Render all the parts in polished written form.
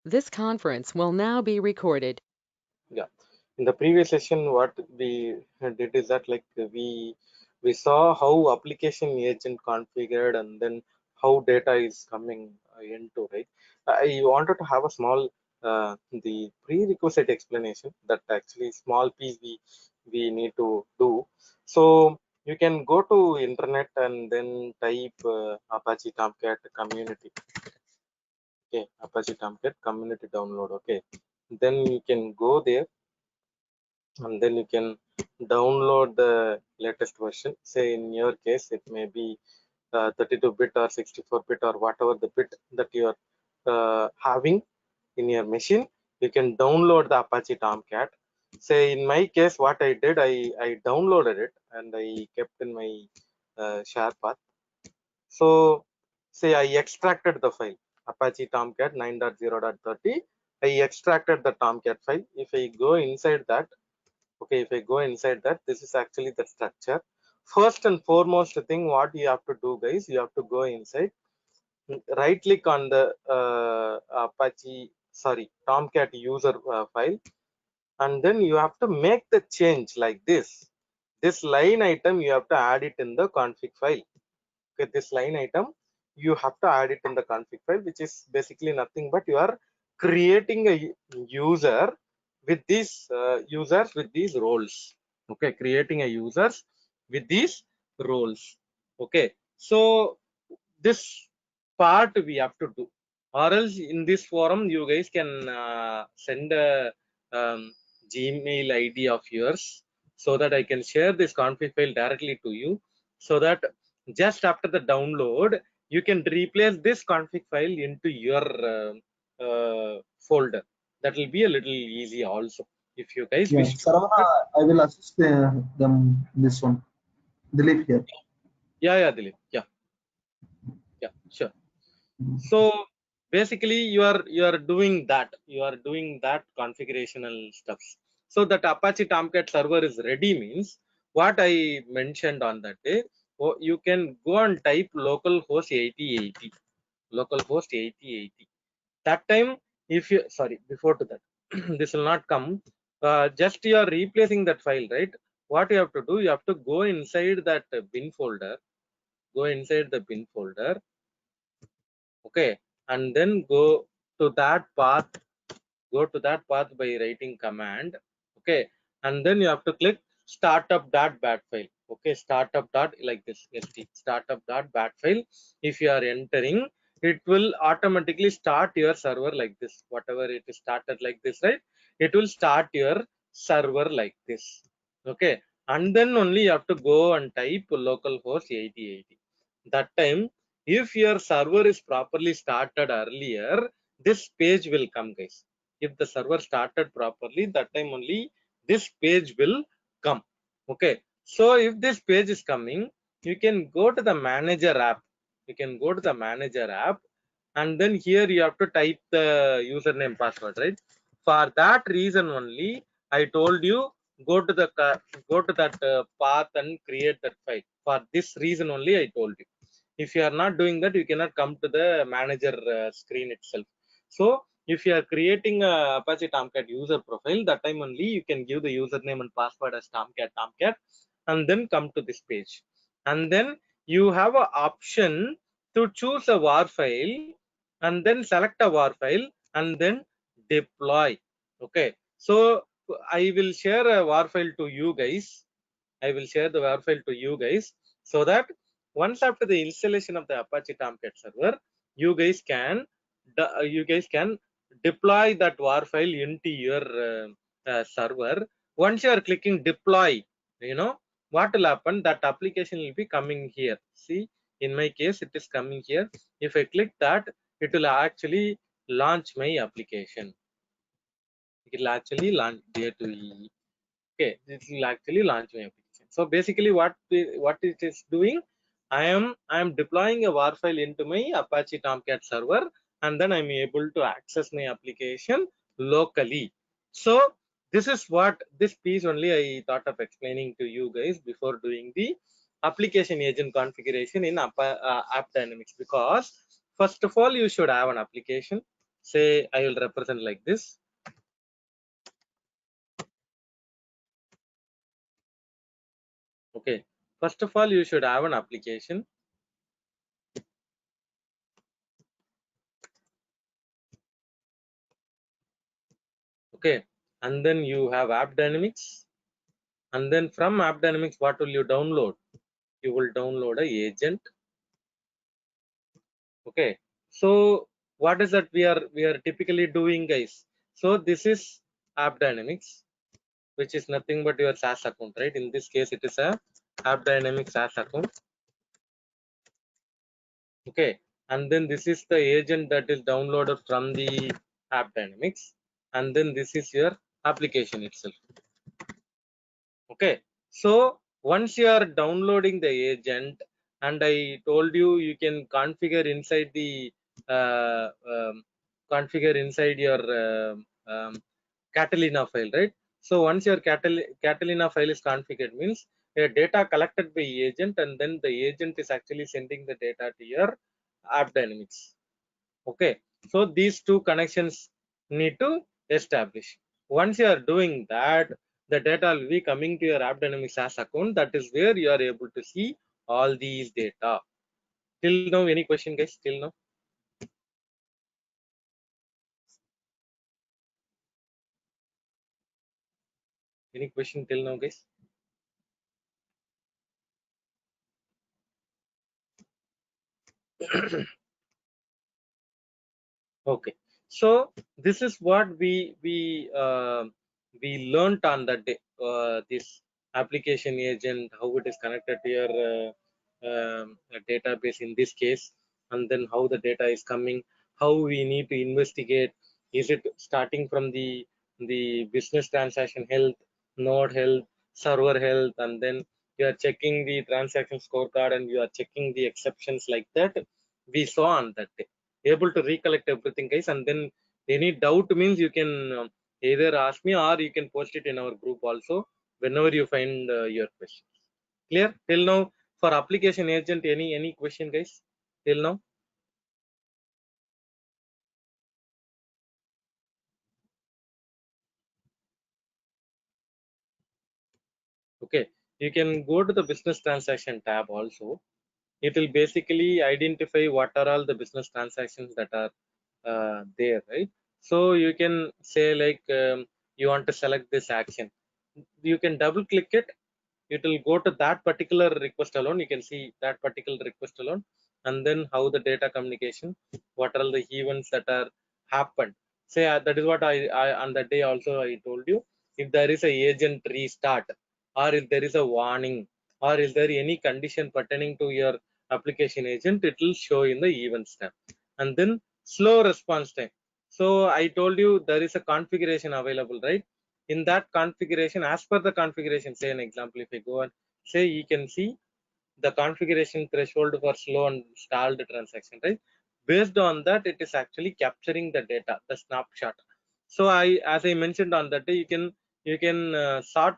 This conference will now be recorded. Yeah. In the previous session, what we did is that we saw how application agent configured and then how data is coming into, right. I wanted to have a small the prerequisite explanation that actually small piece we need to do. So you can go to internet and then type Apache Tomcat community. Okay, Apache Tomcat community download. Okay, then you can go there and then you can download the latest version. Say in your case it may be 32-bit or 64-bit or whatever the bit that you are having in your machine. You can download the Apache Tomcat. Say in my case what I did, I downloaded it and I kept in my share path. So say I extracted the file Apache Tomcat 9.0.30. I extracted the Tomcat file. If I go inside that, okay, if I go inside that, this is actually the structure. First and foremost thing what you have to do, guys, you have to go inside, right click on the Apache, sorry, Tomcat user file, and then you have to make the change like this line item you have to add it in the config file. Okay, this line item you have to add it in the config file, which is basically nothing but you are creating a user with these users with these roles. Okay, creating a users with these roles. Okay, so this part we have to do, or else in this forum you guys can send a um, Gmail ID of yours, so that I can share this config file directly to you, so that just after the download you can replace this config file into your folder. That will be a little easy also, if you guys Yeah, wish to do Saravana, that. I will assist them this one. Dilip here. Yeah, Dilip. Yeah, sure. So basically you are doing that configurational stuffs. So that Apache Tomcat server is ready means what I mentioned on that day. Oh, you can go and type localhost 8080, localhost 8080. That time, if you, sorry, before to that, this will not come. Just you are replacing that file, right? What you have to do, you have to go inside that bin folder, go inside the bin folder. Okay, and then go to that path, go to that path by writing command. Okay, and then you have to click startup.bat file. Okay, startup dot like this, startup.bat file. If you are entering, it will automatically start your server like this. Whatever it is started like this, right? It will start your server like this. Okay, and then only you have to go and type localhost 8080. That time, if your server is properly started earlier, this page will come, guys. If the server started properly, that time only this page will come. Okay, so if this page is coming, you can go to the manager app, you can go to the manager app, and then here you have to type the username password, right? For that reason only I told you, go to the go to that path and create that file. For this reason only I told you. If you are not doing that, you cannot come to the manager screen itself. So if you are creating a Apache Tomcat user profile, that time only you can give the username and password as Tomcat, and then come to this page. And then you have an option to choose a war file, and then select a war file, and then deploy. Okay, so I will share a war file to you guys. I will share the war file to you guys, so that once after the installation of the Apache Tomcat server, you guys can deploy that war file into your server. Once you are clicking deploy, you know what will happen, that application will be coming here. See, in my case it is coming here. If I click that, it will actually launch my application. It will actually launch there to okay, this will actually launch my application. So basically what it is doing, I am deploying a war file into my Apache Tomcat server, and then I'm able to access my application locally. So this is what this piece only I thought of explaining to you guys before doing the application agent configuration in App Dynamics. Because first of all you should have an application. say I will represent like this. Okay, first of all, you should have an application. Okay, and then you have App Dynamics, and then from App Dynamics, what will you download? You will download a agent. Okay, so what is that we are typically doing, guys? So this is App Dynamics, which is nothing but your SaaS account, right? In this case, it is a App Dynamics SaaS account. Okay, and then this is the agent that is downloaded from the App Dynamics, and then this is your application itself. Okay, so once you are downloading the agent, and I told you you can configure inside the uh, um, configure inside your Catalina file, right? So once your Catalina file is configured, means a data collected by agent, and then the agent is actually sending the data to your App Dynamics. Okay, so these two connections need to establish. Once you are doing that, the data will be coming to your App Dynamics SaaS account. That is where you are able to see all these data. Till now, any question, guys? Till now? Any question till now, guys? Okay, so this is what we learned on that day. This application agent, how it is connected to your database in this case, and then how the data is coming, how we need to investigate. Is it starting from the business transaction health, node health, server health, and then you are checking the transaction scorecard and you are checking the exceptions like that. We saw on that day, able to recollect everything, guys, and then any doubt means you can either ask me or you can post it in our group also whenever you find your questions. Clear till now? For application agent, any question, guys, till now? Okay, you can go to the business transaction tab also. It will basically identify what are all the business transactions that are there, right? So you can say like you want to select this action, you can double click it. It will go to that particular request alone. You can see that particular request alone, and then how the data communication, what are the events that are happened. Say that is what I on that day also I told you. If there is a agent restart, or if there is a warning, or is there any condition pertaining to your application agent, it will show in the events tab. And then slow response time. So I told you there is a configuration available, right? In that configuration, as per the configuration, say an example, if I go and say, you can see the configuration threshold for slow and stalled transaction, right? Based on that, it is actually capturing the data, the snapshot. So as I mentioned on that day, you can sort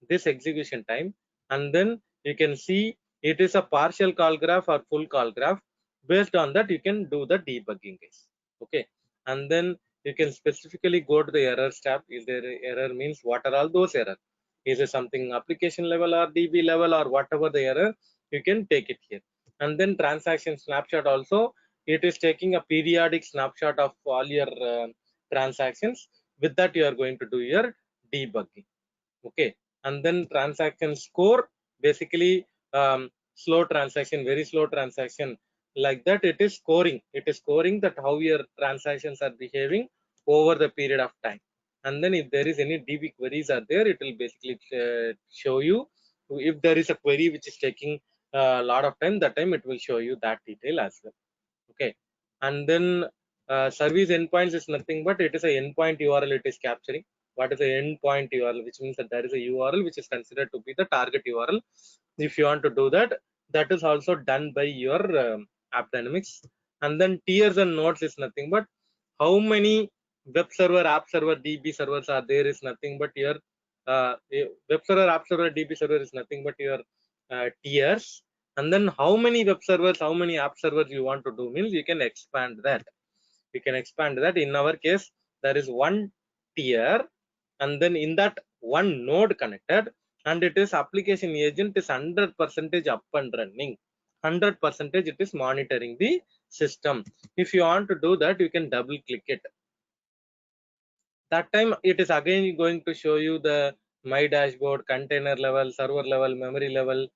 this execution time, and then you can see it is a partial call graph or full call graph. Based on that, you can do the debugging, guys. Okay, and then you can specifically go to the errors tab. Is there error, means what are all those errors? Is it something application level or DB level or whatever the error, you can take it here. And then transaction snapshot also, it is taking a periodic snapshot of all your transactions. With that, you are going to do your debugging. Okay, and then transaction score, basically slow transaction, very slow transaction, like that, it is scoring that how your transactions are behaving over the period of time. And then if there is any DB queries are there, it will basically show you. If there is a query which is taking a lot of time, that time it will show you that detail as well. Okay, and then service endpoints is nothing but it is a endpoint URL it is capturing. What is the endpoint URL? Which means that there is a URL which is considered to be the target URL. If you want to do that, that is also done by your App Dynamics. And then tiers and nodes is nothing but how many web server, app server, DB servers are there, is nothing but your web server, app server, DB server is nothing but your tiers. And then how many web servers, how many app servers you want to do, means you can expand that. We can expand that. In our case, there is one tier, and then in that one node connected, and it is application agent is 100% up and running. 100% it is monitoring the system. If you want to do that, you can double click it. That time it is again going to show you the my dashboard, container level, server level, memory level,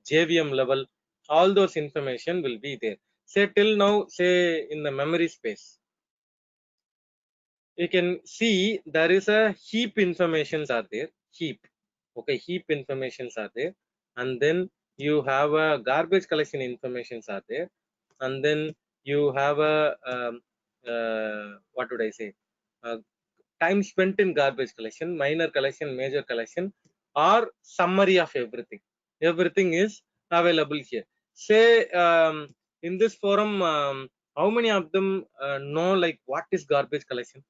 JVM level. All those information will be there. Say till now, say in the memory space, you can see there is a heap informations are there. Heap. Okay, heap informations are there. And then you have a garbage collection informations are there. And then you have a what would I say? Time spent in garbage collection, minor collection, major collection, or summary of everything. Everything is available here. Say in this forum, how many of them know like what is garbage collection?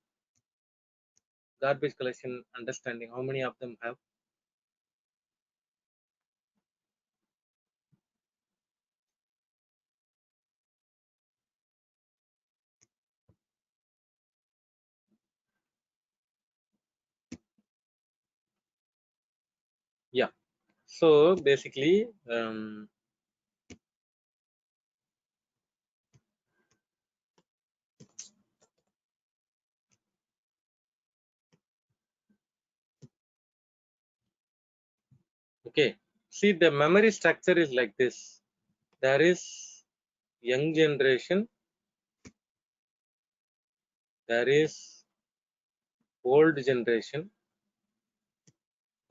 Garbage collection understanding. How many of them have? Yeah. So basically, okay. See, the memory structure is like this. There is young generation. There is old generation,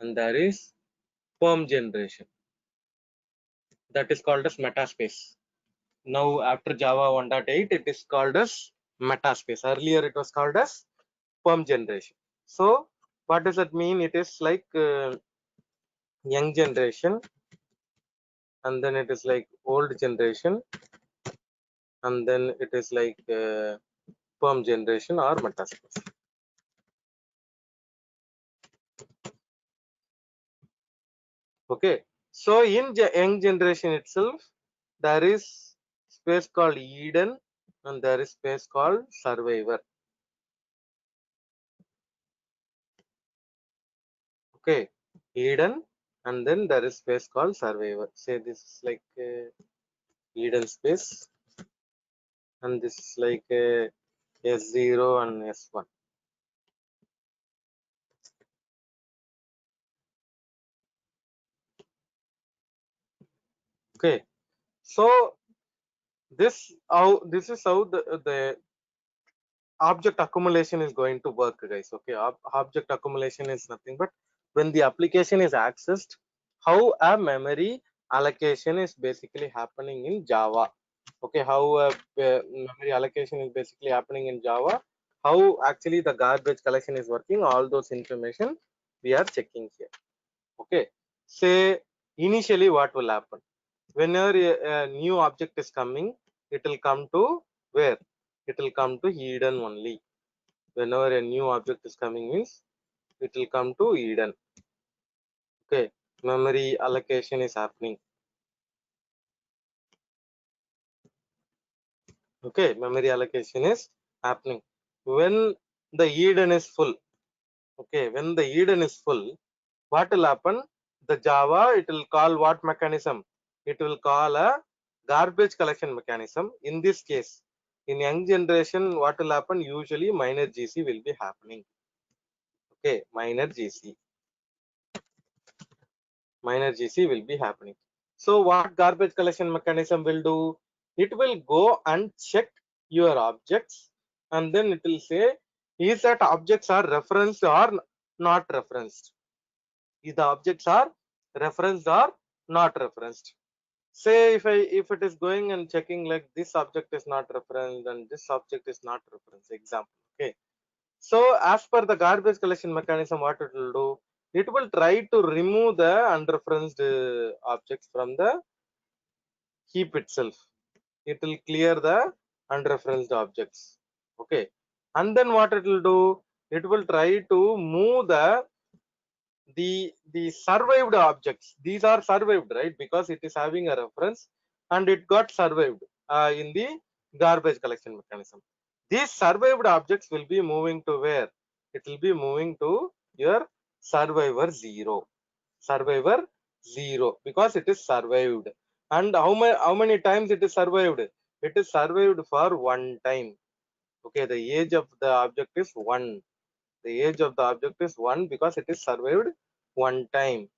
and there is perm generation. That is called as metaspace. Now after Java 1.8, it is called as metaspace. Earlier it was called as perm generation. So what does that mean? It is like young generation, and then it is like old generation, and then it is like perm generation or metaspace. Okay, so in young generation itself, there is space called Eden, and there is space called Survivor. Okay, Eden, and then there is space called Survivor. Say this is like Eden space, and this is like S0 and S1. Okay, so this is how the object accumulation is going to work, guys. Okay, object accumulation is nothing but when the application is accessed, how a memory allocation is basically happening in Java. Okay, how memory allocation is basically happening in Java, how actually the garbage collection is working, all those information we are checking here. Okay, say initially what will happen whenever a new object is coming, it will come to where? It will come to Eden only. Whenever a new object is coming means it will come to Eden. Okay, memory allocation is happening. Okay, memory allocation is happening when the Eden is full. Okay, when the Eden is full, what will happen? The Java, it will call what mechanism? It will call a garbage collection mechanism. In this case, in young generation, what will happen? Usually minor GC will be happening. Okay, minor GC will be happening. So what garbage collection mechanism will do? It will go and check your objects, and then it will say, is that objects are referenced or not referenced? If the objects are referenced or not referenced. Say if it is going and checking like this object is not referenced and this object is not referenced, example. Okay, so as per the garbage collection mechanism, what it will do, it will try to remove the unreferenced objects from the heap itself. It will clear the unreferenced objects. Okay, and then what it will do, it will try to move the survived objects. These are survived, right? Because it is having a reference and it got survived in the garbage collection mechanism. These survived objects will be moving to where? It will be moving to your survivor 0. Survivor 0 because it is survived. And how many times it is survived? It is survived for one time. Okay, the age of the object is 1. The age of the object is 1 because it is survived one time.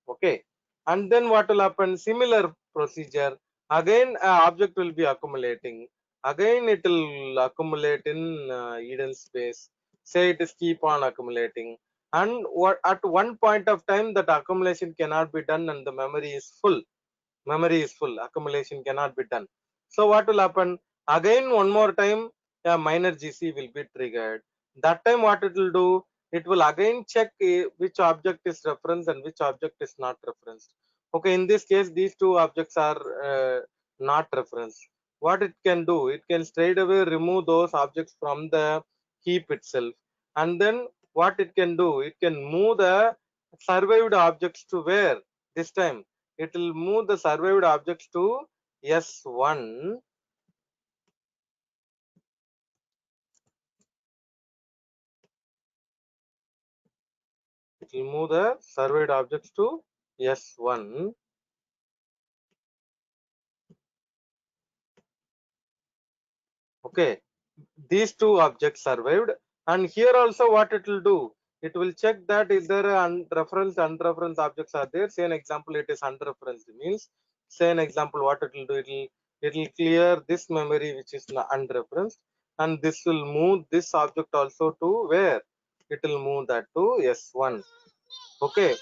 Okay, and then what will happen? Similar procedure. Again, object will be accumulating. Again, it will accumulate in Eden space. Say it is keep on accumulating. And what at one point of time that accumulation cannot be done and the memory is full. Memory is full. Accumulation cannot be done. So what will happen? Again, one more time, a minor GC will be triggered. That time, what it will do? It will again check which object is referenced and which object is not referenced. Okay, in this case, these two objects are not referenced. What it can do? It can straight away remove those objects from the heap itself. And then what it can do? It can move the survived objects to where? This time it will move the survived objects to S1. It will move the surveyed objects to S1. Okay, these two objects survived, and here also what it will do? It will check that is there unreferenced objects are there. Say an example, it is unreferenced means. Say an example, what it will do? It will clear this memory which is unreferenced, and this will move this object also to where? It will move that to S1. Okay.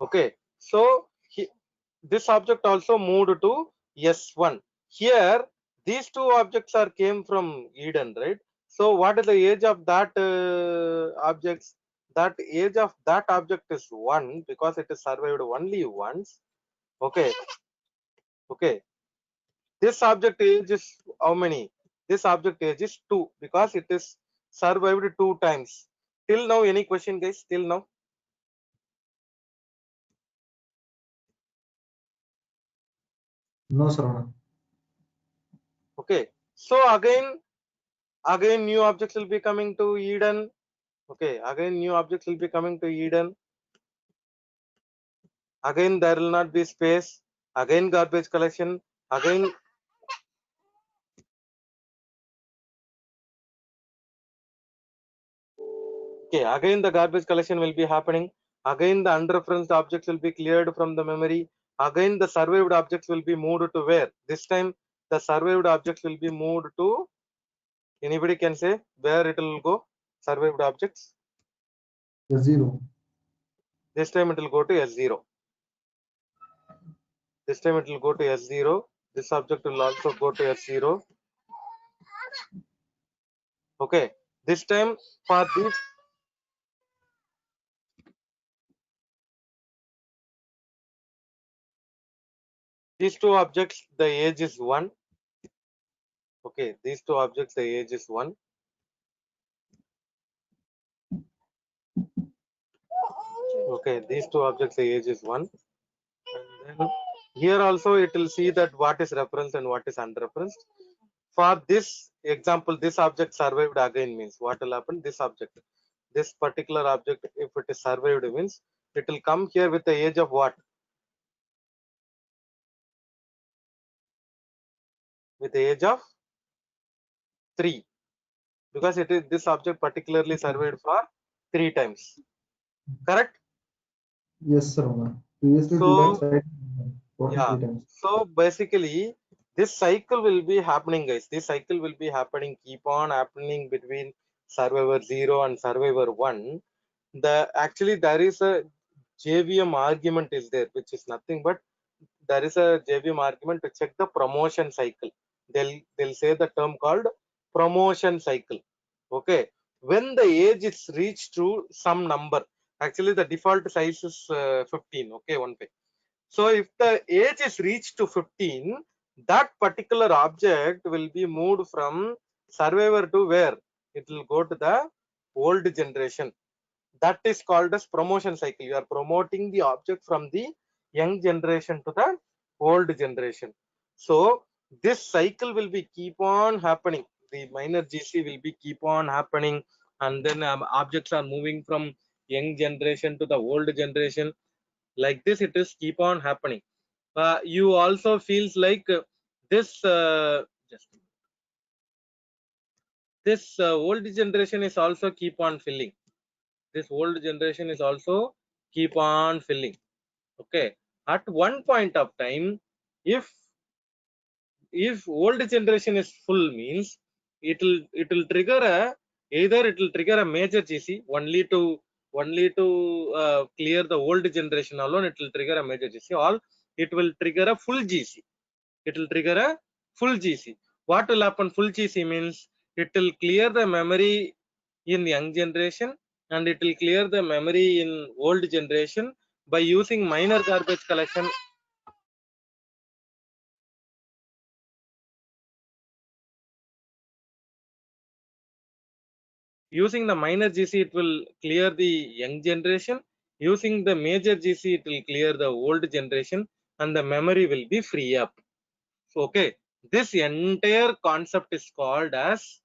Okay, so this object also moved to S1. Here, these two objects are came from Eden, right? So, what is the age of that objects? That age of that object is 1 because it is survived only once. Okay, okay. This object age is how many? This object age is 2 because it is survived 2 times. Till now, any question, guys? Till now? No, Sarvana. Okay, so again new objects will be coming to Eden. Okay, again new objects will be coming to Eden. Again there will not be space. Again garbage collection. Again okay, again the garbage collection will be happening. Again the unreferenced objects will be cleared from the memory. Again the survived objects will be moved to where? This time the survived objects will be moved to, anybody can say where it will go? Survived objects. S0. This time it will go to S0. This time it will go to S0. This object will also go to S0. Okay, this time for these two objects the age is 1. Okay, these two objects the age is 1. Okay, these two objects the age is 1. And then here also it will see that what is referenced and what is unreferenced. For this example, this object survived again means what will happen? This object, this particular object, if it is survived means it will come here with the age of what? With the age of 3, because it is this object particularly survived for 3 times. Correct? Yes, Sarvana. Previously, 2 times, So right? yeah, 3 times. so basically this cycle will be happening, guys. This cycle will be happening, keep on happening between survivor 0 and survivor 1. Actually there is a JVM argument is there, which is nothing but there is a JVM argument to check the promotion cycle. They'll say the term called promotion cycle. Okay, when the age is reached to some number, actually the default size is 15. Okay, one page. So if the age is reached to 15, that particular object will be moved from survivor to where? It will go to the old generation. That is called as promotion cycle. You are promoting the object from the young generation to the old generation. So this cycle will be keep on happening. The minor GC will be keep on happening, and then objects are moving from young generation to the old generation. Like this, it is keep on happening. You also feels like this. Just this old generation is also keep on filling. This old generation is also keep on filling. Okay, at one point of time, if old generation is full means it will trigger a, either it will trigger a major GC only to clear the old generation alone. It will trigger a major GC, or it will trigger a full GC. It will trigger a full GC. What will happen? Full GC means it will clear the memory in young generation, and it will clear the memory in old generation by using minor garbage collection. Using the minor GC, it will clear the young generation. Using the major GC, it will clear the old generation, and the memory will be free up. So, okay, this entire concept is called as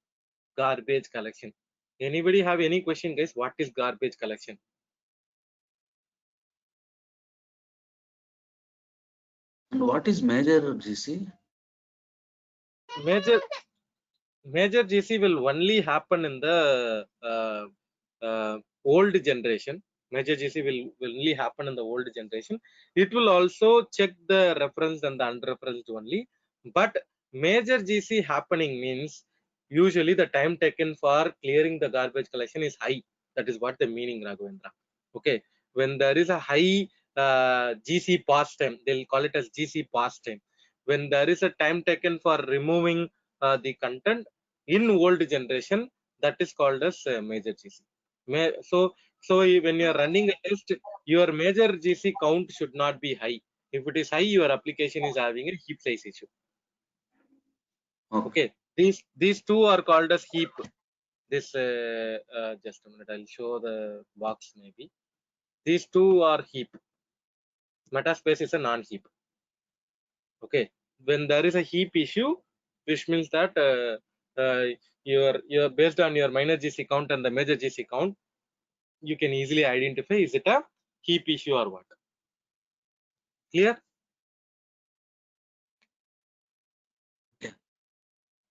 garbage collection. Anybody have any question, guys? What is garbage collection? And what is major GC? Major GC will only happen in the old generation. Major GC will only happen in the old generation. It will also check the reference and the unreferenced only. But major GC happening means usually the time taken for clearing the garbage collection is high. That is what the meaning, Raghavendra. Okay, when there is a high GC pass time, they'll call it as GC pass time. When there is a time taken for removing the content in old generation, that is called as major GC. So when you are running a test, your major GC count should not be high. If it is high, your application is having a heap size issue. Okay, these two are called as heap. This just a minute, I'll show the box maybe. These two are heap. Metaspace is a non-heap. Okay, when there is a heap issue, which means that you're based on your minor GC count and the major GC count, you can easily identify is it a heap issue or what. Clear?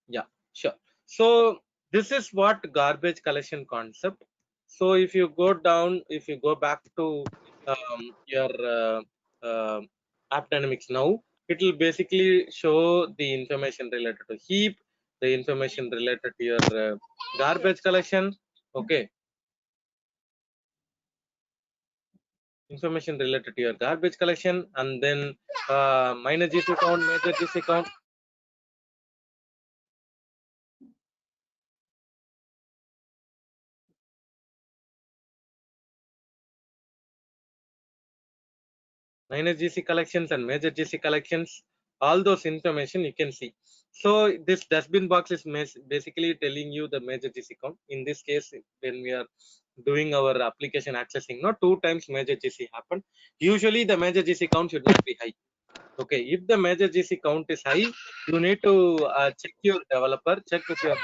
Yeah, sure. So this is what garbage collection concept. So if you go down, if you go back to your app dynamics now, it will basically show the information related to heap, the information related to your garbage collection. Okay, information related to your garbage collection, and then minor GC count, major GC count. Minor GC collections and major GC collections, all those information you can see. So this dustbin box is basically telling you the major GC count. In this case, when we are doing our application accessing, not 2 times major GC happen. Usually the major GC count should not be high. Okay, if the major GC count is high, you need to check your developer, check with your.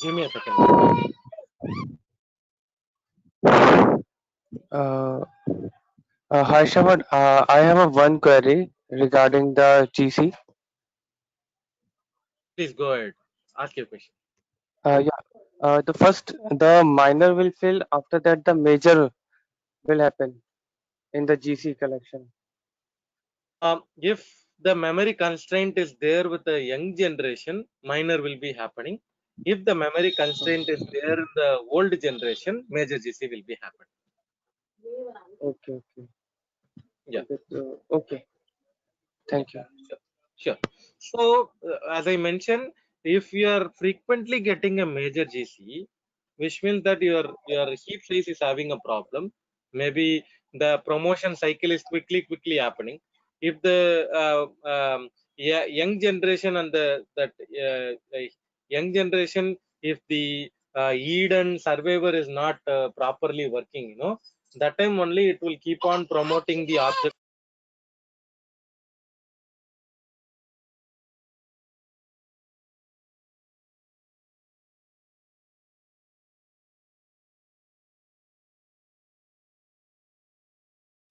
Give me a second. Hi, Shravan. I have a one query regarding the GC. Please go ahead. Ask your question. The minor will fill. After that, the major will happen in the GC collection. If the memory constraint is there with the young generation, minor will be happening. If the memory constraint is there in the old generation, major GC will be happening. Okay. Yeah. Okay. Thank you. Sure. So as I mentioned, if you are frequently getting a major GC, which means that your heap size is having a problem. Maybe the promotion cycle is quickly happening. If the yeah, young generation and the young generation, if the Eden survivor is not properly working, that time only it will keep on promoting the object.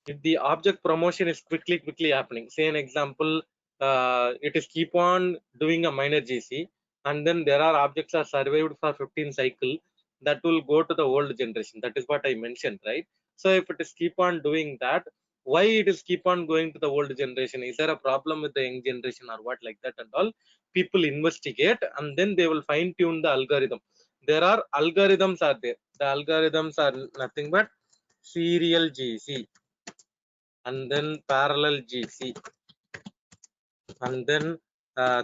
If the object promotion is quickly happening, say an example, it is keep on doing a minor GC, and then there are objects are survived for 15 cycle, that will go to the old generation. That is what I mentioned, right? So if it is keep on doing that, why it is keep on going to the old generation? Is there a problem with the young generation or what, like that and all? People investigate, and then they will fine tune the algorithm. There are algorithms are there. The algorithms are nothing but serial GC, and then parallel GC, and then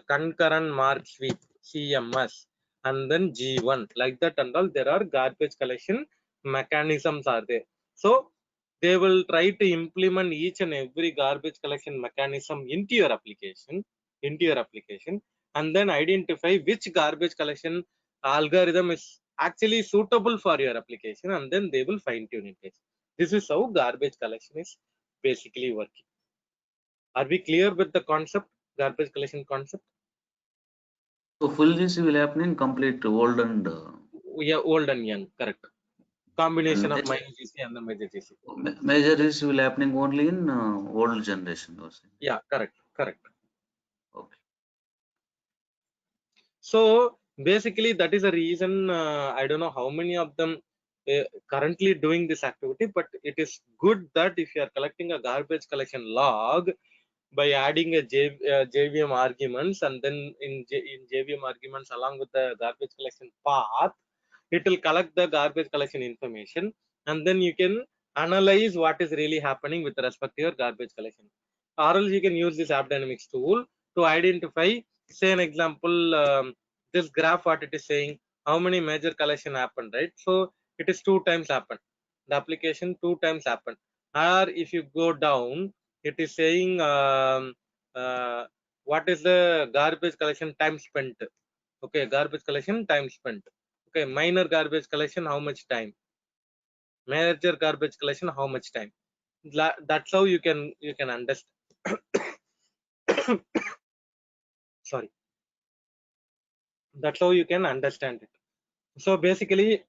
concurrent mark sweep, CMS, and then G1, like that and all. There are garbage collection mechanisms are there. So they will try to implement each and every garbage collection mechanism into your application, and then identify which garbage collection algorithm is actually suitable for your application, and then they will fine tune it. This is how garbage collection is basically working. Are we clear with the concept, garbage collection concept? So full GC will happen in complete old and Yeah, old and young, correct. Combination of major, minor GC and the major GC. major GC will happening only in old generation. You saying. Yeah, correct. Okay. So basically, that is a reason. I don't know how many of them currently doing this activity, but it is good that if you are collecting a garbage collection log by adding a JVM arguments, and then in JVM arguments along with the garbage collection path, it will collect the garbage collection information, and then you can analyze what is really happening with respect to your garbage collection. Or else you can use this AppDynamics tool to identify, say an example, this graph, what it is saying, how many major collection happened, right? So it is 2 times happened. The application 2 times happened. Or if you go down, it is saying what is the garbage collection time spent. Okay, garbage collection time spent. Okay, minor garbage collection, how much time? Major garbage collection, how much time? That's how you can understand. Sorry, that's how you can understand it. So basically,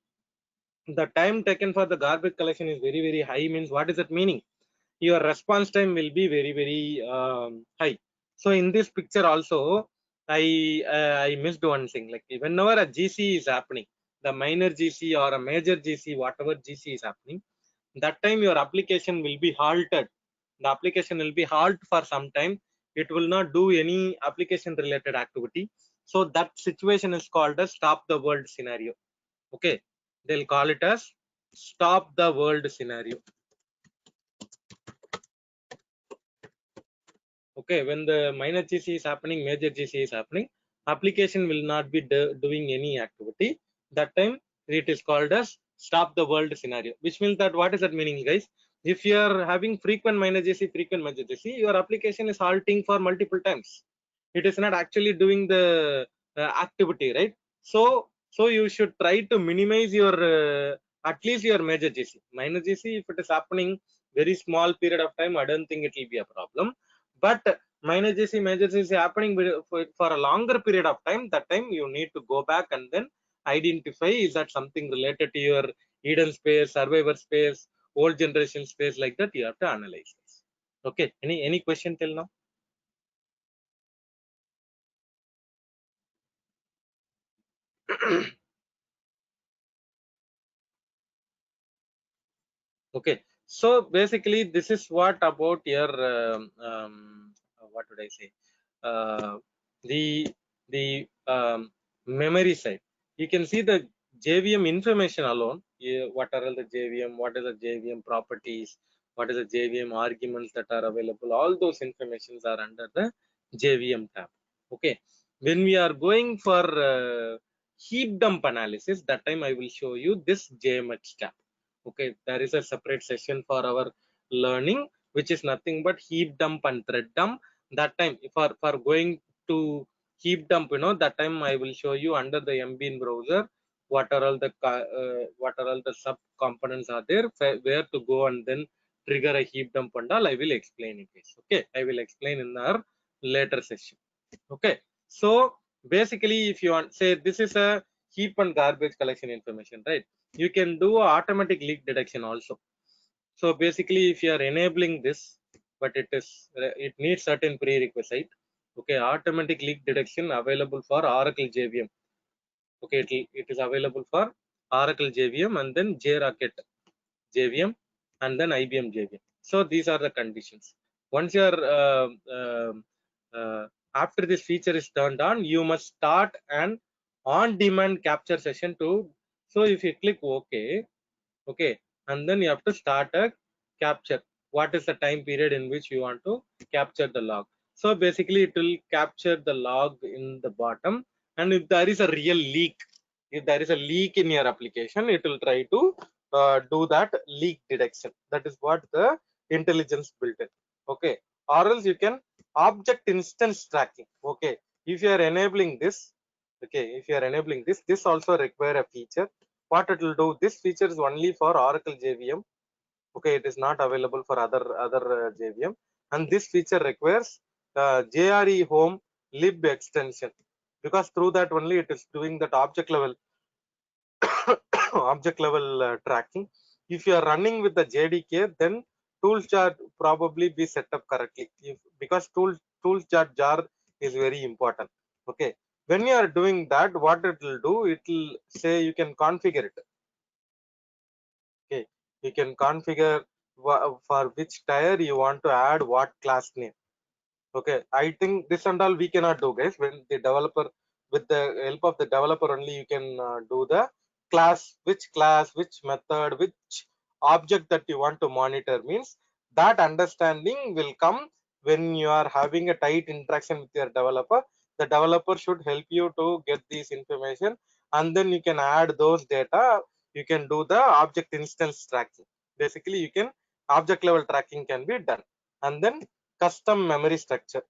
the time taken for the garbage collection is very high. Means what is that meaning? Your response time will be very high. So in this picture also, I missed one thing. Like whenever a GC is happening, the minor GC or a major GC, whatever GC is happening, that time your application will be halted. The application will be halt for some time. It will not do any application related activity. So that situation is called a stop the world scenario. Okay, they'll call it as stop the world scenario. Okay, when the minor GC is happening, major GC is happening, application will not be doing any activity. That time it is called as stop the world scenario, which means that what is that meaning, guys? If you are having frequent minor GC, frequent major GC, your application is halting for multiple times. It is not actually doing the activity, right? So you should try to minimize your at least your major GC. Minor GC, if it is happening very small period of time, I don't think it will be a problem. But minor GC, major GC happening for a longer period of time, that time you need to go back and then identify, is that something related to your Eden space, survivor space, old generation space, like that you have to analyze this. Okay, any question till now? Okay, so basically this is what about your what would I say, uh, the the memory side. You can see the JVM information alone. What are all the JVM, what are the JVM properties, what is the JVM arguments that are available, all those informations are under the JVM tab. Okay, when we are going for heap dump analysis, that time I will show you this JMH tab. Okay, there is a separate session for our learning, which is nothing but heap dump and thread dump. That time for going to heap dump, that time I will show you under the mbean browser what are all the what are all the sub components are there, where to go and then trigger a heap dump and all. I will explain it, guys. Okay, I will explain in our later session. Okay, so basically if you want, say this is a heap and garbage collection information, right? You can do automatic leak detection also. So basically if you are enabling this, but it needs certain prerequisite. Okay, automatic leak detection available for Oracle JVM. Okay, it is available for Oracle JVM and then JRocket JVM and then IBM JVM. So these are the conditions. Once you are uh, after this feature is turned on, you must start an on-demand capture session to. So if you click OK, okay, and then you have to start a capture. What is the time period in which you want to capture the log? So basically it will capture the log in the bottom, and if there is a real leak, if there is a leak in your application, it will try to do that leak detection. That is what the intelligence built in. Okay, or else you can object instance tracking. Okay, if you are enabling this, okay, if you are enabling this also require a feature. What it will do, this feature is only for Oracle JVM. Okay, it is not available for other JVM, and this feature requires JRE home lib extension, because through that only it is doing that object level object level tracking. If you are running with the JDK, then tools jar probably be set up correctly, because tools jar is very important. Okay, when you are doing that, what it will do, it will say you can configure it. Okay, you can configure for which tire you want to add what class name. Okay, I think this and all we cannot do, guys. When the developer, with the help of the developer only, you can do the class, which method, which object that you want to monitor. Means that understanding will come when you are having a tight interaction with your developer. The developer should help you to get this information, and then you can add those data. You can do the object instance tracking. Basically you can object level tracking can be done. And then custom memory structure.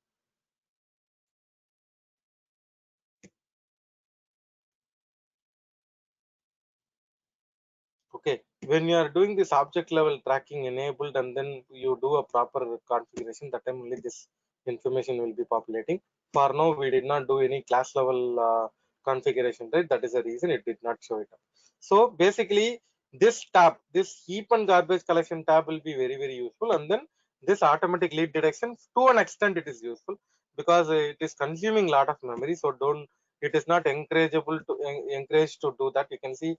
Okay, when you are doing this object level tracking enabled, and then you do a proper configuration, that time only this information will be populating. For now we did not do any class level configuration, right? That is the reason it did not show it up. So basically this tab, this heap and garbage collection tab, will be very useful. And then this automatic leak detection, to an extent it is useful, because it is consuming a lot of memory. So don't, it is not encourageable to encourage to do that. You can see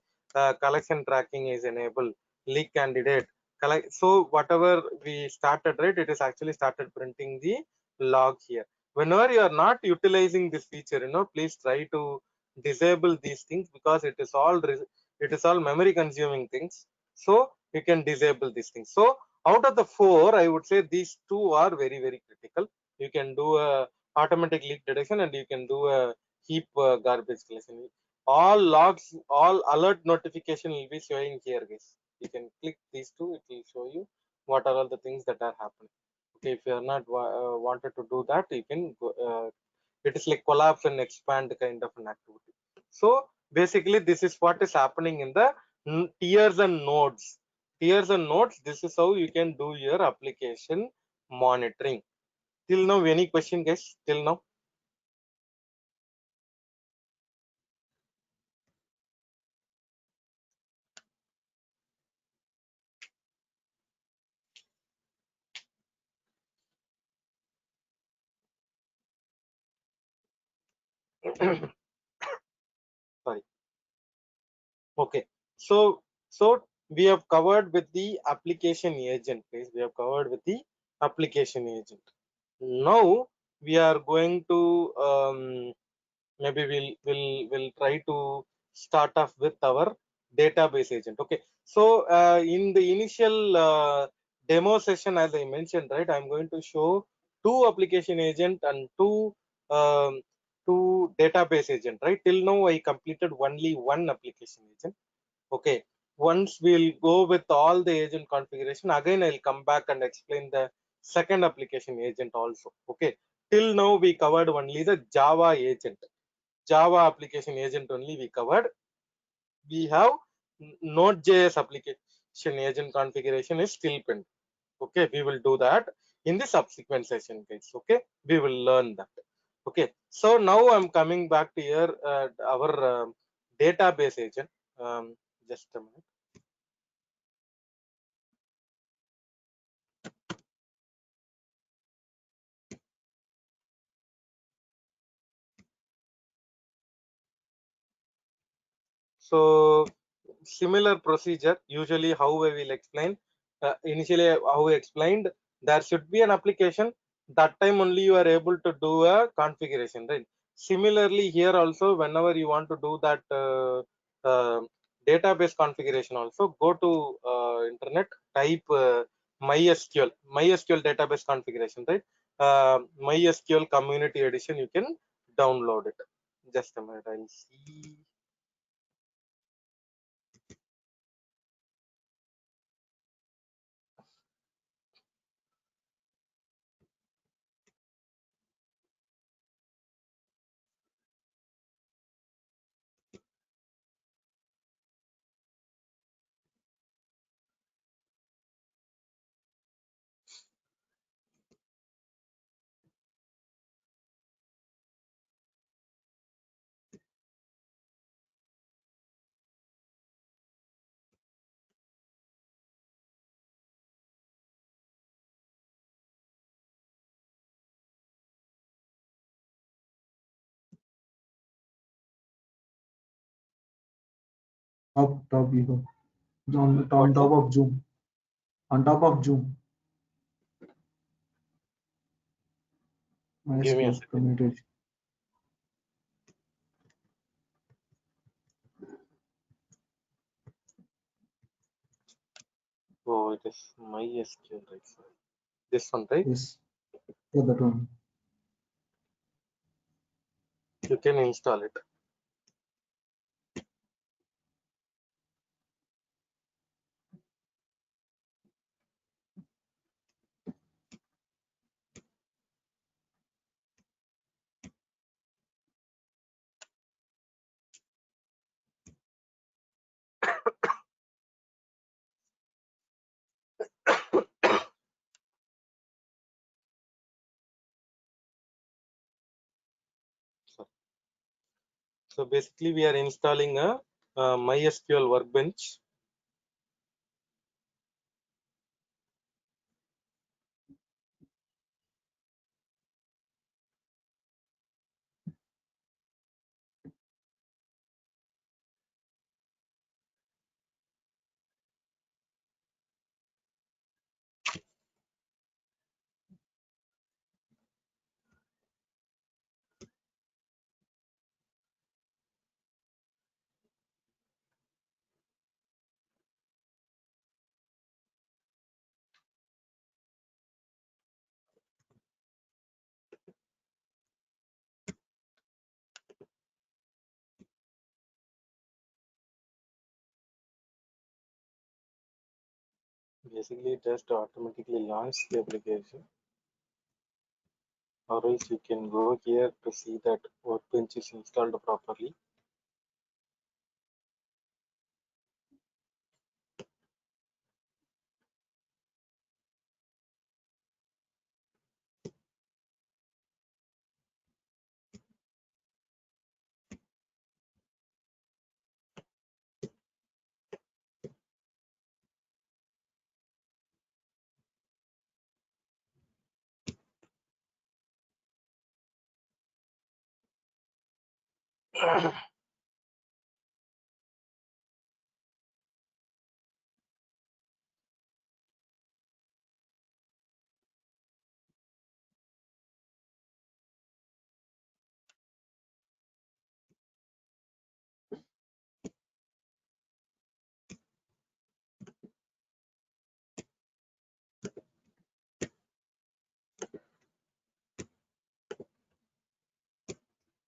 collection tracking is enabled, leak candidate collect. So whatever we started, right, it is actually started printing the log here. Whenever you are not utilizing this feature, please try to disable these things, because it is all memory consuming things. So you can disable these things. So out of the four, I would say these two are very critical. You can do a automatic leak detection, and you can do a heap garbage collection. All logs, all alert notification will be showing here, guys. You can click these two, it will show you what are all the things that are happening. Okay, if you are not wanted to do that, you can go, it is like collapse and expand kind of an activity. So basically this is what is happening in the tiers and nodes. Tiers and nodes, this is how you can do your application monitoring. Till now, any question, guys? Till now? Sorry. Okay, so we have covered with the application agent, please. We have covered with the application agent. Now we are going to maybe we'll try to start off with our database agent. Okay, so in the initial demo session, as I mentioned, right, I'm going to show two application agent and um, two database agent, right? Till now I completed only one application agent. Okay, once we'll go with all the agent configuration, again I'll come back and explain the second application agent also. Okay, till now we covered only the Java agent. Java application agent only we covered. We have Node.js application agent configuration is still pending. Okay, we will do that in the subsequent session, guys. Okay, we will learn that. Okay, so now I'm coming back to here, our database agent. Just a minute. So similar procedure, usually how I will explain, initially how I explained, there should be an application, that time only you are able to do a configuration, right? Similarly here also, whenever you want to do that database configuration also, go to internet, type MySQL database configuration, right? MySQL community edition, you can download it. Just a minute, I'll see. Top you go. On What's top up? of Zoom. On top of Zoom. Give me a MySQL second. community. Oh, it is MySQL, right? So this one, right? Yes. Yeah, that one. You can install it. So basically, we are installing a MySQL workbench. Basically, it has to automatically launch the application, or else you can go here to see that workbench is installed properly.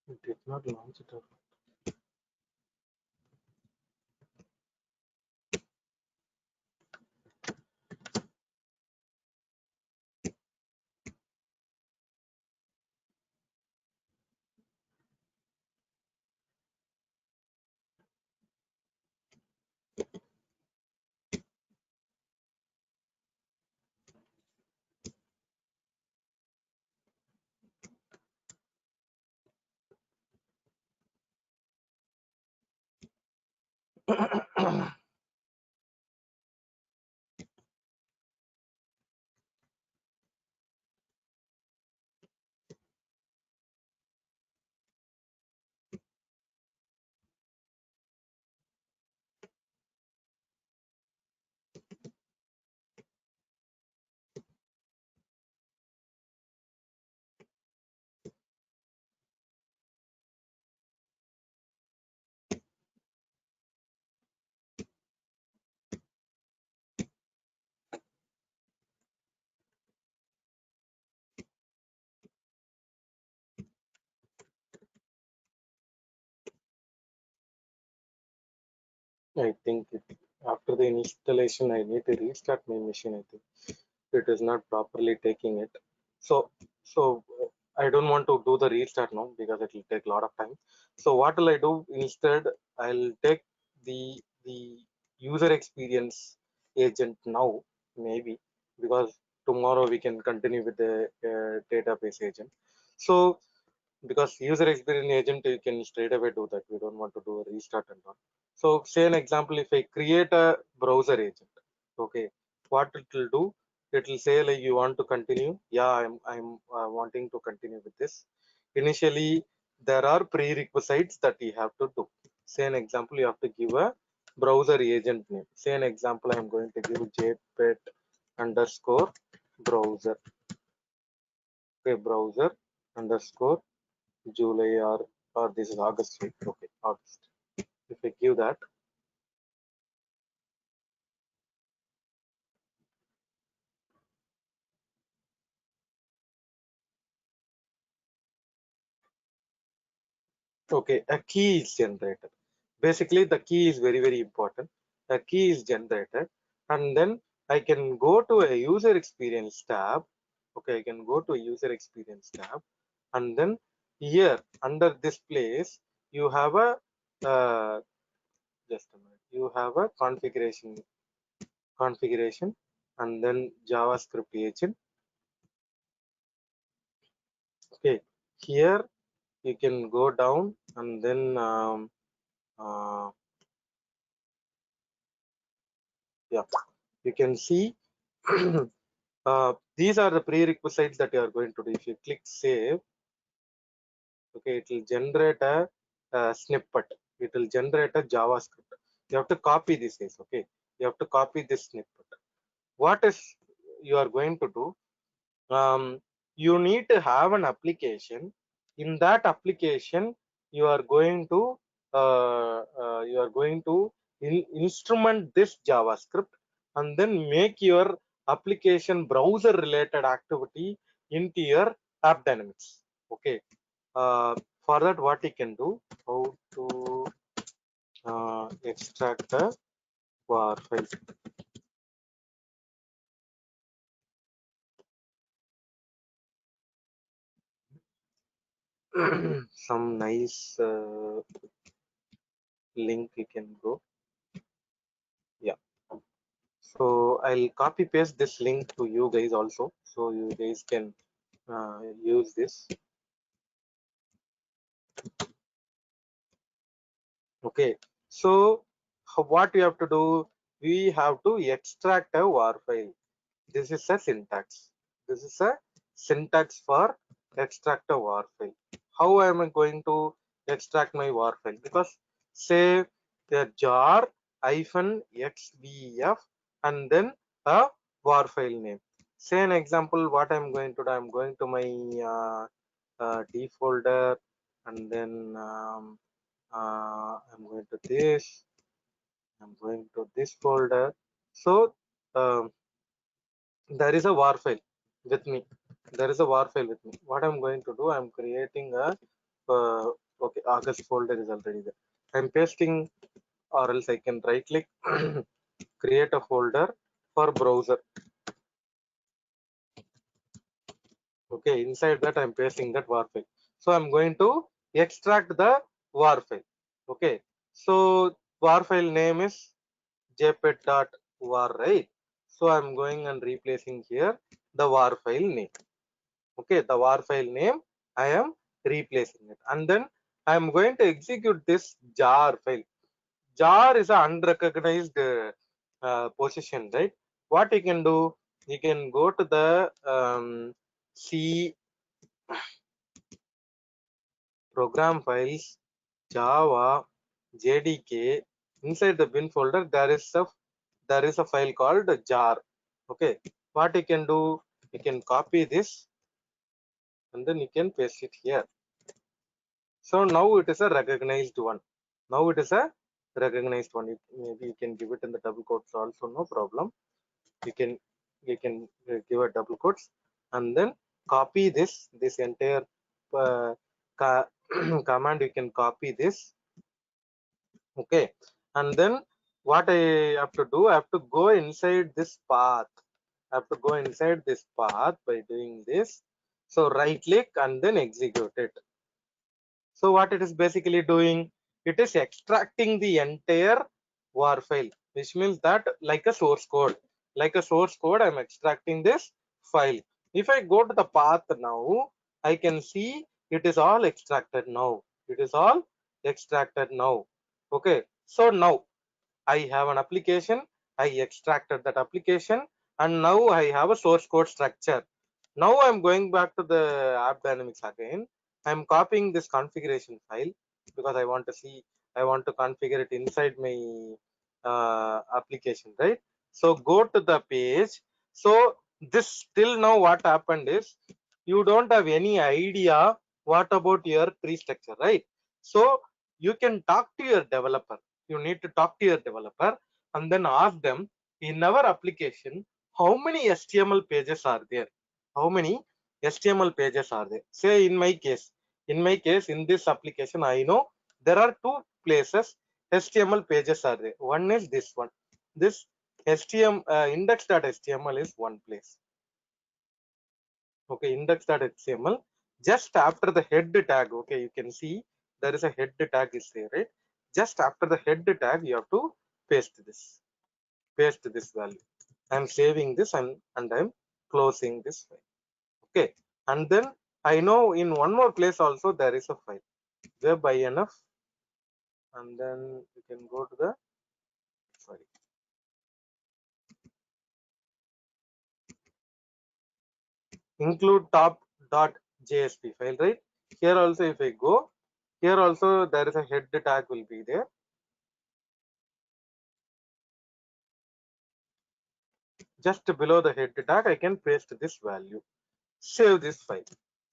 It did not launch it. I think after the installation, I need to restart my machine. I think it is not properly taking it. So I don't want to do the restart now because it will take a lot of time. So what will I do instead? I'll take the user experience agent now, maybe, because tomorrow we can continue with the database agent. So because user experience agent, you can straight away do that. We don't want to do a restart and all. So say an example, if I create a browser agent, okay, what it will do, it will say like you want to continue. Yeah, I'm wanting to continue with this. Initially there are prerequisites that you have to do. Say an example, you have to give a browser agent name. Say an example, I'm going to give jpet underscore browser. Okay, browser underscore July, or this is August, right? Okay, August. If I give that, okay, a key is generated. Basically, the key is very important. A key is generated, and then I can go to a user experience tab. Okay, I can go to a user experience tab, and then here under this place you have a just a minute. You have a configuration, and then JavaScript agent. Okay, here you can go down and then uh, yeah, you can see these are the prerequisites that you are going to do. If you click save, okay, it will generate a snippet. It will generate a JavaScript. You have to copy this case. Okay, you have to copy this snippet. What is you are going to do? You need to have an application. In that application you are going to instrument this JavaScript, and then make your application browser related activity into your app dynamics. Okay, for that what you can do, how to extract the var file. Some nice link you can go. Yeah, so I'll copy paste this link to you guys also, so you guys can use this. Okay, so what we have to do, we have to extract a var file. This is a syntax. This is a syntax for extract a var file. How am I going to extract my var file? Because say the jar hyphen xvf and then a var file name. Say an example, what I'm going to do, I'm going to my D folder, and then I'm going to this, I'm going to this folder. So um, there is a var file with me. There is a var file with me. What I'm going to do, I'm creating a okay, August folder is already there. I'm pasting, or else I can right click, create a folder for browser. Okay, inside that I'm pasting that var file. So I'm going to extract the var file. Okay, so var file name is jpet.var, right? So I'm going and replacing here the var file name. Okay, the var file name I am replacing it, and then I am going to execute this jar file. jar is an unrecognized position, right? What you can do, you can go to the C program files, Java, JDK. Inside the bin folder, there is a file called jar. Okay, what you can do, you can copy this and then you can paste it here. So now it is a recognized one. Now it is a recognized one. Maybe you can give it in the double quotes also, no problem. You can give a double quotes and then copy this entire uh, command. You can copy this. Okay, and then what I have to do, I have to go inside this path. I have to go inside this path by doing this. So right click and then execute it. So what it is basically doing, it is extracting the entire war file, which means that like a source code, I'm extracting this file. If I go to the path now, I can see it is all extracted now. It is all extracted now. Okay, so now I have an application, I extracted that application, and now I have a source code structure. Now I'm going back to the app dynamics again. I'm copying this configuration file because I want to configure it inside my application, right? So go to the page. So this till now what happened is you don't have any idea what about your tree structure, right? So you can talk to your developer. You need to talk to your developer and then ask them in our application how many HTML pages are there, how many HTML pages are there. Say in my case, in this application, I know there are two places HTML pages are there. One is this one. This HTML index.html is one place. Okay, index.html. Just after the head tag, okay, you can see there is a head tag is there, right? Just after the head tag, you have to paste this value. I'm saving this and I'm closing this file. Okay, and then I know in one more place also there is a file web-inf, and then you can go to the include top.jsp file, right? Here also if I go, here also there is a head tag will be there. Just below the head tag, I can paste this value, save this file.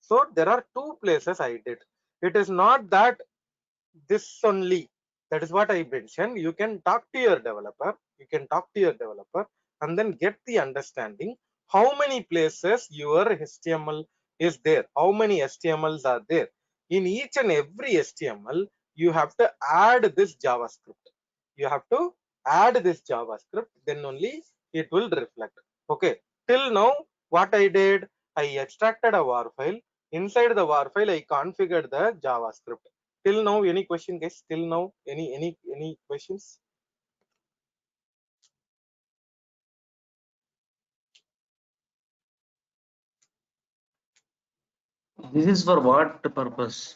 So there are two places I did. It is not that this only. That is what I mentioned. You can talk to your developer. And then get the understanding how many places your HTML is there. How many HTMLs are there. In each and every HTML, you have to add this JavaScript. Then only it will reflect. Okay. Till now, what I did, I extracted a war file. Inside the war file, I configured the JavaScript. Till now, any question, guys? Till now, any questions? This is for what purpose?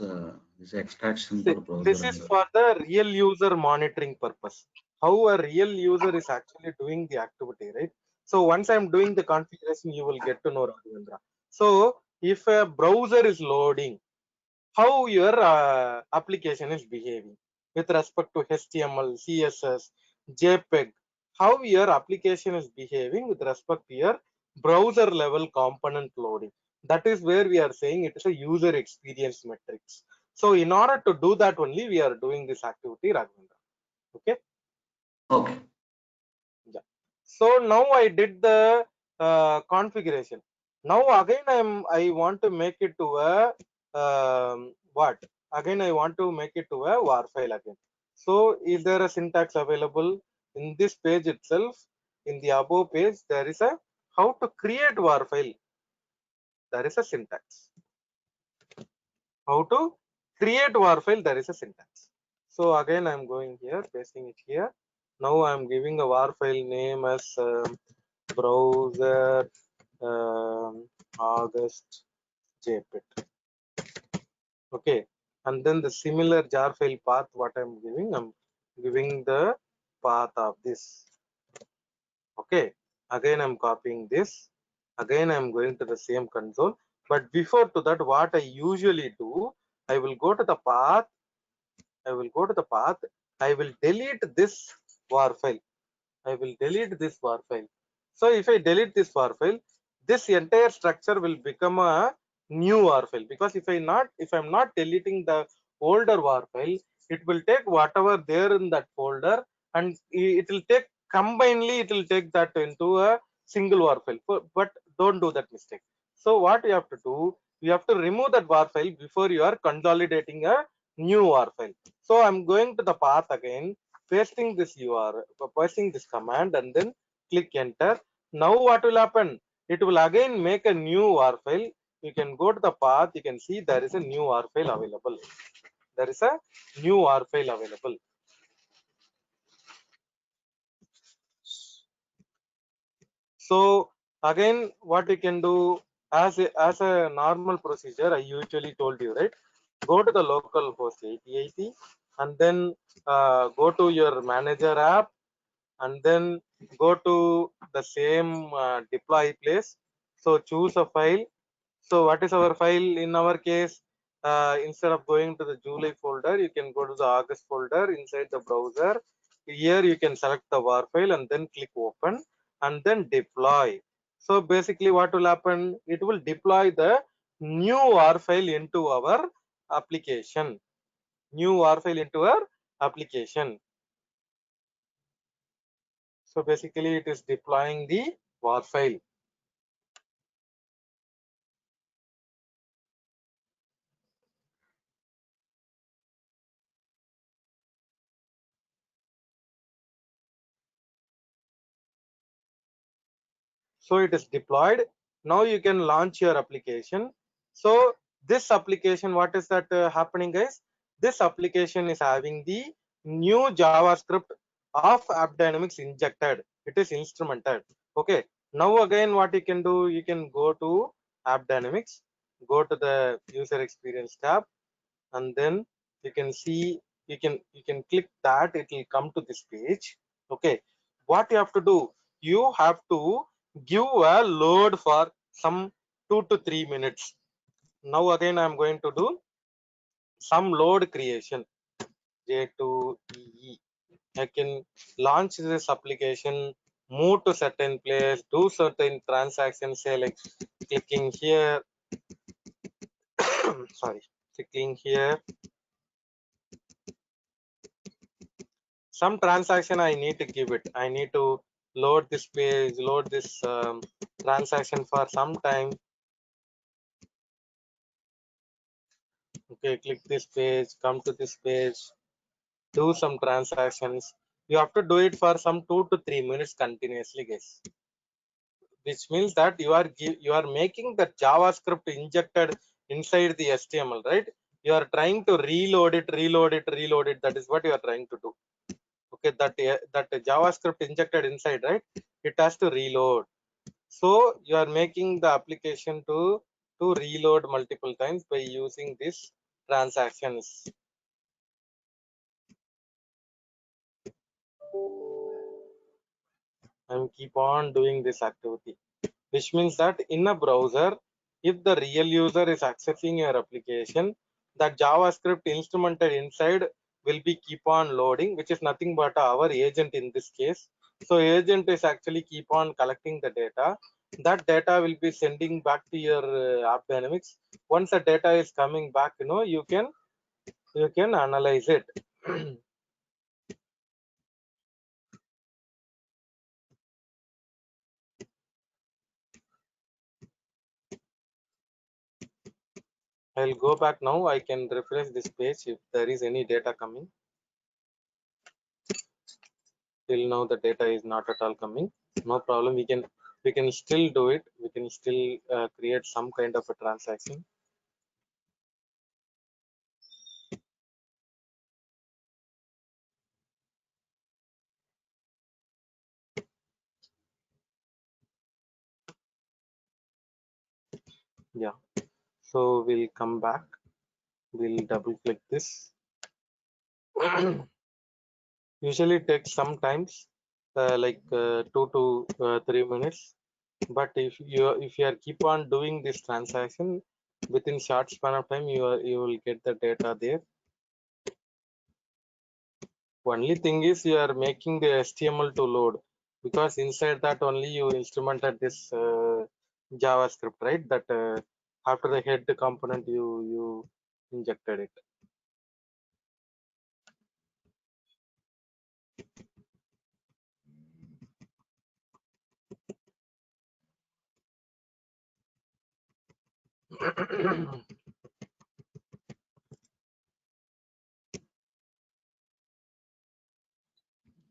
This extraction for This browser is and for the real user monitoring purpose. How a real user is actually doing the activity, right? So once I'm doing the configuration, you will get to know, Raghavendra. So if a browser is loading, how your application is behaving with respect to HTML, CSS, JPEG, how your application is behaving with respect to your browser level component loading. That is where we are saying it is a user experience metrics. So in order to do that only, we are doing this activity, Raghavendra. Okay. okay. Yeah. So now I did the configuration. Now again I want to make it to a what? Again I want to make it to a war file again. So is there a syntax available in this page itself? In the above page there is a how to create war file. There is a syntax. How to create war file? There is a syntax. So again I'm going here, pasting it here. Now I'm giving a war file name as browser August JPEG. Okay, and then the similar jar file path what I'm giving, I'm giving the path of this. Okay, again I'm copying this. Again I'm going to the same console. But before to that, what I usually do, I will go to the path. I will go to the path. I will delete this var file. I will delete this var file. So if I delete this var file, this entire structure will become a new var file, because if I'm not deleting the older var file, it will take whatever there in that folder, and it will take combinedly, it will take that into a single var file. But don't do that mistake. So what you have to do, you have to remove that var file before you are consolidating a new var file. So I'm going to the path again, pasting this URL, pasting this command, and then click enter. Now what will happen? It will again make a new war file. You can go to the path. You can see there is a new war file available. There is a new war file available. So again, what you can do as a normal procedure, I usually told you, right? Go to the local host 8080, and then go to your manager app, and then go to the same deploy place. So choose a file. So what is our file in our case? Instead of going to the July folder, you can go to the August folder inside the browser. Here you can select the war file and then click open and then deploy. So basically what will happen? It will deploy the new war file into our application. New war file into our application. So basically it is deploying the war file. So it is deployed. Now you can launch your application. So this application, what is that happening, guys? This application is having the new JavaScript of AppDynamics injected. It is instrumented. Okay. Now again, what you can do, you can go to AppDynamics, go to the user experience tab, and then you can see, you can click that, it will come to this page. Okay, what you have to do, you have to give a load for some 2 to 3 minutes. Now again I'm going to do some load creation. J2EE, I can launch this application, move to certain place, do certain transactions, say like clicking here sorry, clicking here, some transaction I need to give it. I need to load this page, load this transaction for some time. Okay, click this page, come to this page, do some transactions. You have to do it for some 2 to 3 minutes continuously, guys. Which means that you are making the JavaScript injected inside the HTML, right? You are trying to reload it, reload it, reload it. That is what you are trying to do. Okay, that JavaScript injected inside, right? It has to reload. So you are making the application to reload multiple times by using these transactions. And keep on doing this activity, which means that in a browser, if the real user is accessing your application, that JavaScript instrumented inside will be keep on loading, which is nothing but our agent in this case. So agent is actually keep on collecting the data. That data will be sending back to your AppDynamics. Once the data is coming back, you can analyze it. I'll go back now. I can refresh this page if there is any data coming. Till now the data is not at all coming. No problem. We can still do it. We can still create some kind of a transaction. Yeah. So we'll come back. We'll double click this. Usually takes some times, like 2 to 3 minutes. But if you are keep on doing this transaction within short span of time, you will get the data there. Only thing is you are making the HTML to load, because inside that only you instrumented this JavaScript, right? That after the head component you injected it.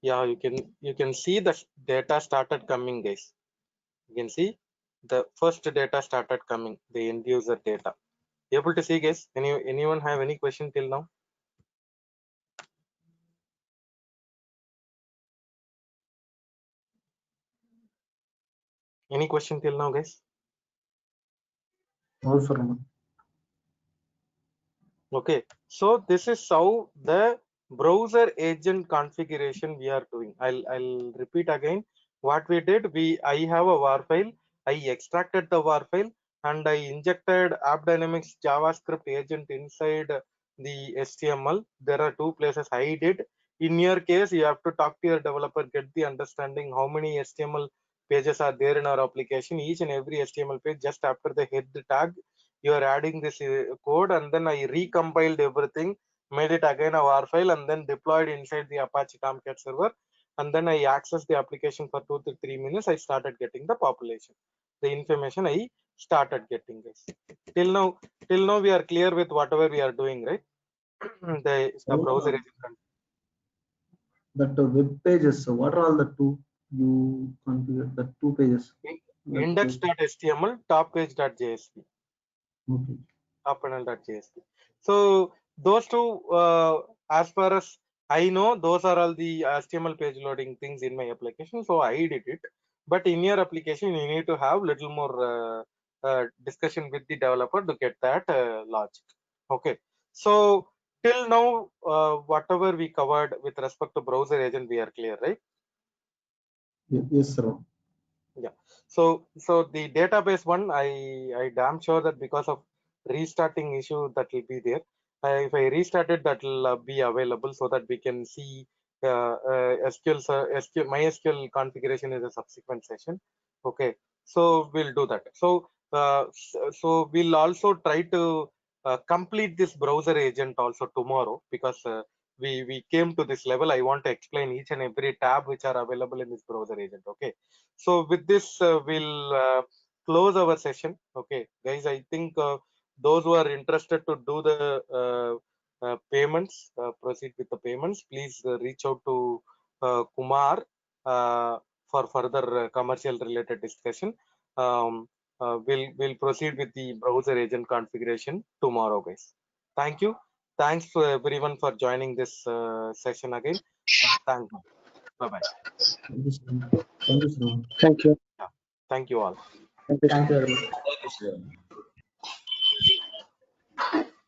Yeah, you can see the data started coming, guys. You can see the first data started coming, the end user data. Able to see, guys? Anyone have any question till now? Any question till now, guys? No, sir. No. Okay, so this is how the browser agent configuration we are doing. I'll repeat again what we did. I have a var file. I extracted the var file and I injected AppDynamics JavaScript agent inside the HTML. There are two places I did. In your case, you have to talk to your developer, get the understanding how many HTML pages are there in our application. Each and every HTML page, just after the head tag, you are adding this code, and then I recompiled everything, made it again a var file, and then deployed inside the Apache Tomcat server, and then I accessed the application for 2 to 3 minutes. I started getting the population, the information I started getting, this. Till now we are clear with whatever we are doing, right? The browser agent. That web pages. What are all the two you configure? The two pages. Index.html, toppage.jsp. Okay. Panel.jsp. So those two, as far as I know, those are all the HTML page loading things in my application. So I did it. But in your application, you need to have little more discussion with the developer to get that logic. Okay. So till now, whatever we covered with respect to browser agent, we are clear, right? Yes, sir. Yeah. So the database one, I damn sure that because of restarting issue that will be there. If I restart it, that will be available so that we can see SQL MySQL configuration is a subsequent session. Okay. So we'll do that. So we'll also try to complete this browser agent also tomorrow, because we came to this level. I want to explain each and every tab which are available in this browser agent. Okay. So with this, we'll close our session. Okay, guys, I think those who are interested to do the payments, proceed with the payments, please reach out to Kumar for further commercial related discussion. We'll proceed with the browser agent configuration tomorrow, guys. Thank you. Thanks to everyone for joining this session again. Thank you. Bye bye. Thank you, sir. Thank you, sir. Thank you. Thank you all. Thank you. Thank you very much. Thank you, sir.